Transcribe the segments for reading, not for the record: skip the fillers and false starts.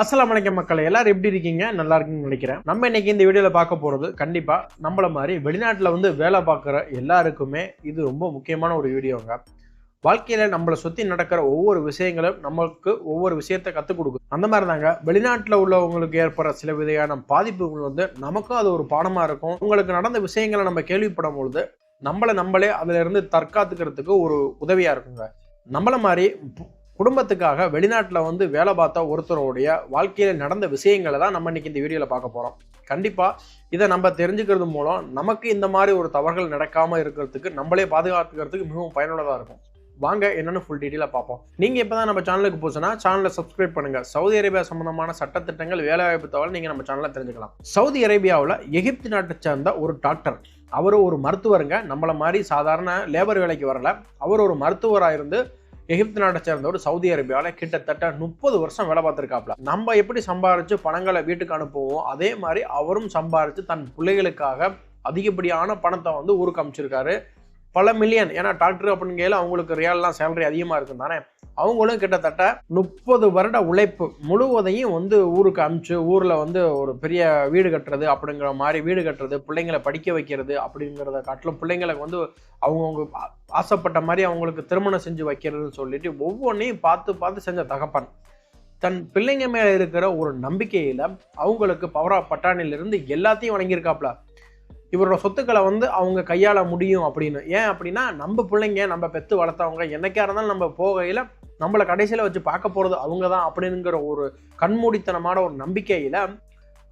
அஸ்ஸலாமு அலைக்கும் மக்களே, எல்லாரும் எப்படி இருக்கீங்க? நல்லா இருக்குன்னு நினைக்கிறேன். நம்ம இன்னைக்கு இந்த வீடியோல பார்க்க போறது கண்டிப்பா நம்மள மாதிரி வெளிநாட்டுல வேலை பார்க்குற எல்லாருக்குமே இது ரொம்ப முக்கியமான ஒரு வீடியோங்க. வாழ்க்கையில நம்மளை சுத்தி நடக்கிற ஒவ்வொரு விஷயங்களும் நமக்கு ஒவ்வொரு விஷயத்தை கற்றுக் கொடுக்கும். அந்த மாதிரி தாங்க வெளிநாட்டில் உள்ளவங்களுக்கு ஏற்படுற சில விதையான பாதிப்புகள் நமக்கும் அது ஒரு பாடமா இருக்கும். உங்களுக்கு நடந்த விஷயங்களை நம்ம கேள்விப்படும் பொழுது நம்மளே அதுல இருந்து தற்காத்துக்கிறதுக்கு ஒரு உதவியா இருக்குங்க. நம்மள மாதிரி குடும்பத்துக்காக வெளிநாட்டில் வேலை பார்த்த ஒருத்தருடைய வாழ்க்கையில நடந்த விஷயங்களை தான் நம்ம இன்னைக்கு இந்த வீடியோல பார்க்க போறோம். கண்டிப்பா இதை நம்ம தெரிஞ்சுக்கிறது மூலம் நமக்கு இந்த மாதிரி ஒரு தவறுகள் நடக்காம இருக்கிறதுக்கு நம்மளே பாதுகாத்துக்கிறதுக்கு மிகவும் பயனுள்ளதா இருக்கும். வாங்க என்னன்னு ஃபுல் டீட்டெயிலாக பார்ப்போம். நீங்க இப்பதான் நம்ம சேனலுக்கு போச்சுன்னா சேனலை சப்ஸ்கிரைப் பண்ணுங்க. சவுதி அரேபியா சம்பந்தமான சட்டத்திட்டங்கள் வேலைவாய்ப்பு தகவல் நீங்க நம்ம சேனல்ல தெரிஞ்சுக்கலாம். சவுதி அரேபியாவில் எகிப்து நாட்டை சேர்ந்த ஒரு டாக்டர், அவர் ஒரு மருத்துவருங்க. நம்மள மாதிரி சாதாரண லேபர் வேலைக்கு வரல, அவர் ஒரு மருத்துவராக இருந்து எகிப்து நாட்டை சேர்ந்தவர் சவுதி அரேபியாவில் கிட்டத்தட்ட 30 வருஷம் வேலை பார்த்துருக்காப்ல. நம்ம எப்படி சம்பாரிச்சு பணங்களை வீட்டுக்கு அனுப்புவோம், அதே மாதிரி அவரும் சம்பாரிச்சு தன் பிள்ளைகளுக்காக அதிகப்படியான பணத்தை ஊருக்கு அமைச்சிருக்காரு. பல மில்லியன், ஏன்னா டாக்டர் அப்படிங்கையில அவங்களுக்கு ரியல்லாம் சேலரி அதிகமாக இருக்கும் தானே. அவங்களும் கிட்டத்தட்ட 30 வருட உழைப்பு முழுவதையும் ஊருக்கு அனுப்பிச்சு ஊரில் ஒரு பெரிய வீடு கட்டுறது அப்படிங்கிற மாதிரி வீடு கட்டுறது, பிள்ளைங்களை படிக்க வைக்கிறது அப்படிங்கிறத காட்டிலும் பிள்ளைங்களுக்கு அவங்கவுங்க ஆசைப்பட்ட மாதிரி அவங்களுக்கு திருமணம் செஞ்சு வைக்கிறதுன்னு சொல்லிட்டு ஒவ்வொன்றையும் பார்த்து செஞ்ச தகப்பன் தன் பிள்ளைங்க மேலே இருக்கிற ஒரு நம்பிக்கையில் அவங்களுக்கு பவர் ஆஃப் பட்டாணிலிருந்து எல்லாத்தையும் வழங்கியிருக்காப்ல. இவரோட சொத்துக்களை அவங்க கையாள முடியும் அப்படின்னு. ஏன் அப்படின்னா நம்ம பிள்ளைங்க, நம்ம பெற்று வளர்த்தவங்க, என்னைக்கா இருந்தாலும் நம்ம போகையில் நம்மளை கடைசியில் வச்சு பார்க்க போகிறது அவங்க தான் அப்படிங்கிற ஒரு கண்மூடித்தனமான ஒரு நம்பிக்கையில்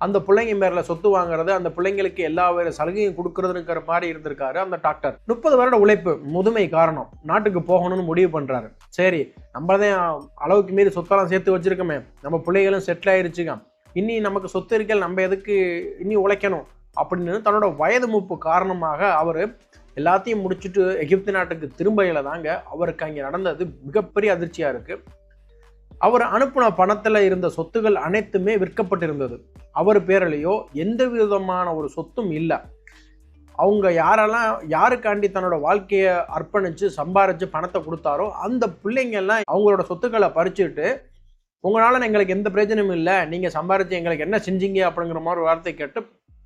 அந்த பிள்ளைங்க மேல சொத்து வாங்குறது, அந்த பிள்ளைங்களுக்கு எல்லா சலுகையும் கொடுக்கறதுங்கிற மாதிரி இருந்திருக்காரு அந்த டாக்டர். 30 வருட உழைப்பு முதுமை காரணம் நாட்டுக்கு போகணும்னு முடிவு பண்றாரு. சரி, நம்மளதான் அளவுக்கு மீறி சொத்தெல்லாம் சேர்த்து வச்சிருக்கோமே, நம்ம பிள்ளைகளும் செட்டில் ஆயிருச்சுங்க, இனி நமக்கு சொத்து இருக்கல், நம்ம எதுக்கு இனி உழைக்கணும் அப்படின்னு தன்னோட வயது மூப்பு காரணமாக அவர் எல்லாத்தையும் முடிச்சுட்டு எகிப்து நாட்டுக்கு திரும்பையில தாங்க அவருக்கு அங்கே நடந்தது மிகப்பெரிய அதிர்ச்சியா இருக்கு. அவர் அனுப்பின பணத்துல இருந்த சொத்துகள் அனைத்துமே விற்கப்பட்டிருந்தது. அவர் பேரிலேயோ எந்த விதமான ஒரு சொத்தும் இல்லை. அவங்க யாருக்காண்டி தன்னோட வாழ்க்கையை அர்ப்பணிச்சு சம்பாரிச்சு பணத்தை கொடுத்தாரோ அந்த பிள்ளைங்கெல்லாம் அவங்களோட சொத்துக்களை பறிச்சுட்டு, உங்களால எங்களுக்கு எந்த பிரயோஜனமும் இல்லை, நீங்க சம்பாரிச்சு எங்களுக்கு என்ன செஞ்சீங்க அப்படிங்கிற மாதிரி ஒரு வார்த்தை கேட்டு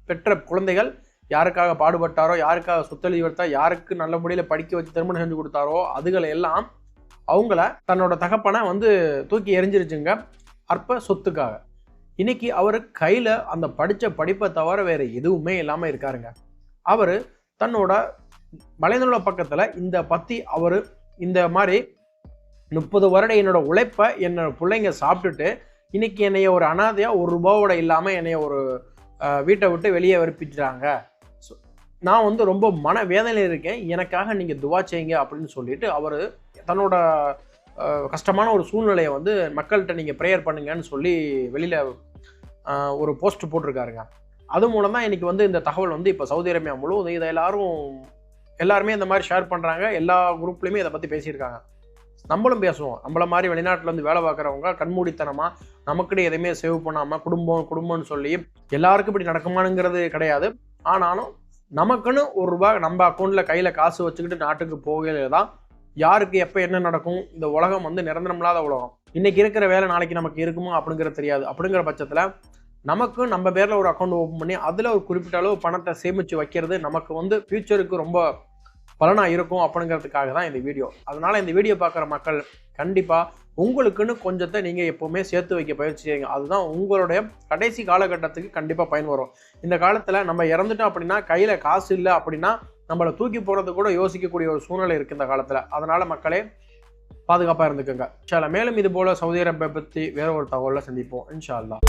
பெற்ற குழந்தைகள் யாருக்காக பாடுபட்டாரோ, யாருக்காக சொத்தெழுதி வைத்தா, யாருக்கு நல்ல முறையில் படிக்க வச்சு திருமணம் செஞ்சு கொடுத்தாரோ அதுகளை எல்லாம் அவங்கள தன்னோட தகப்பனை தூக்கி எரிஞ்சிருச்சுங்க அற்ப சொத்துக்காக. இன்னைக்கு அவர் கையில் அந்த படித்த படிப்பை தவிர வேறு எதுவுமே இல்லாமல் இருக்காருங்க. அவர் தன்னோட வலைதள பக்கத்தில் அவர் இந்த மாதிரி 30 வருட என்னோட உழைப்பை என்னோட பிள்ளைங்க சாப்பிட்டுட்டு இன்னைக்கு என்னைய ஒரு அனாதையாக ஒரு ரூபாவோட இல்லாமல் என்னைய ஒரு வீட்டை விட்டு வெளியே விற்பிச்சுட்டாங்க, நான் ரொம்ப மன வேதனையில் இருக்கேன், எனக்காக நீங்கள் துவா செய்யுங்க அப்படின்னு சொல்லிட்டு அவர் தன்னோட கஷ்டமான ஒரு சூழ்நிலையை மக்கள்கிட்ட நீங்கள் ப்ரேயர் பண்ணுங்கன்னு சொல்லி வெளியில் ஒரு போஸ்ட் போட்டிருக்காருங்க. அது மூலம் தான் இன்னைக்கு இந்த தகவல் இப்போ சவுதி அரேபியா முழுவதும் இதை எல்லாருமே இந்த மாதிரி ஷேர் பண்ணுறாங்க. எல்லா குரூப்லையுமே இதை பற்றி பேசியிருக்காங்க. நம்மளும் பேசுவோம். நம்மள மாதிரி வெளிநாட்டில் வேலை பார்க்குறவங்க கண்மூடித்தனமாக நமக்கிட்ட எதையுமே சேவ் பண்ணாமல் குடும்பம்னு சொல்லி எல்லாருக்கும் இப்படி நடக்குமானுங்கிறது கிடையாது. ஆனாலும் நமக்குன்னு ₹1 நம்ம அக்கௌண்ட்டில் கையில் காசு வச்சுக்கிட்டு நாட்டுக்கு போகல தான் யாருக்கு எப்போ என்ன நடக்கும். இந்த உலகம் நிரந்தரமில்லாத உலகம். இன்னைக்கு இருக்கிற வேலை நாளைக்கு நமக்கு இருக்குமா அப்படிங்கிறது தெரியாது. அப்படிங்கிற பட்சத்தில் நமக்கு நம்ம பேரில் ஒரு அக்கௌண்ட் ஓப்பன் பண்ணி அதில் ஒரு குறிப்பிட்ட அளவு பணத்தை சேமித்து வைக்கிறது நமக்கு ஃபியூச்சருக்கு ரொம்ப பலனாக இருக்கும் அப்படிங்கிறதுக்காக தான் இந்த வீடியோ. அதனால் இந்த வீடியோ பார்க்குற மக்கள் கண்டிப்பாக உங்களுக்குன்னு கொஞ்சத்தை நீங்கள் எப்போவுமே சேர்த்து வைக்க பயிற்சி செய்யுங்க. அதுதான் உங்களுடைய கடைசி காலகட்டத்துக்கு கண்டிப்பாக பயன் வரும். இந்த காலத்தில் நம்ம இறந்துட்டோம் அப்படின்னா கையில் காசு இல்லை அப்படின்னா நம்மளை தூக்கி போகிறது கூட யோசிக்கக்கூடிய ஒரு சூழ்நிலை இருக்குது இந்த காலத்தில். அதனால் மக்களே பாதுகாப்பாக இருந்துக்கோங்க. இன்ஷா அல்லாஹ் மேலும் இது போல் சவுதி அரேபியா பற்றி வேற ஒரு தகவலில் சந்திப்போம் இன்ஷா அல்லாஹ்.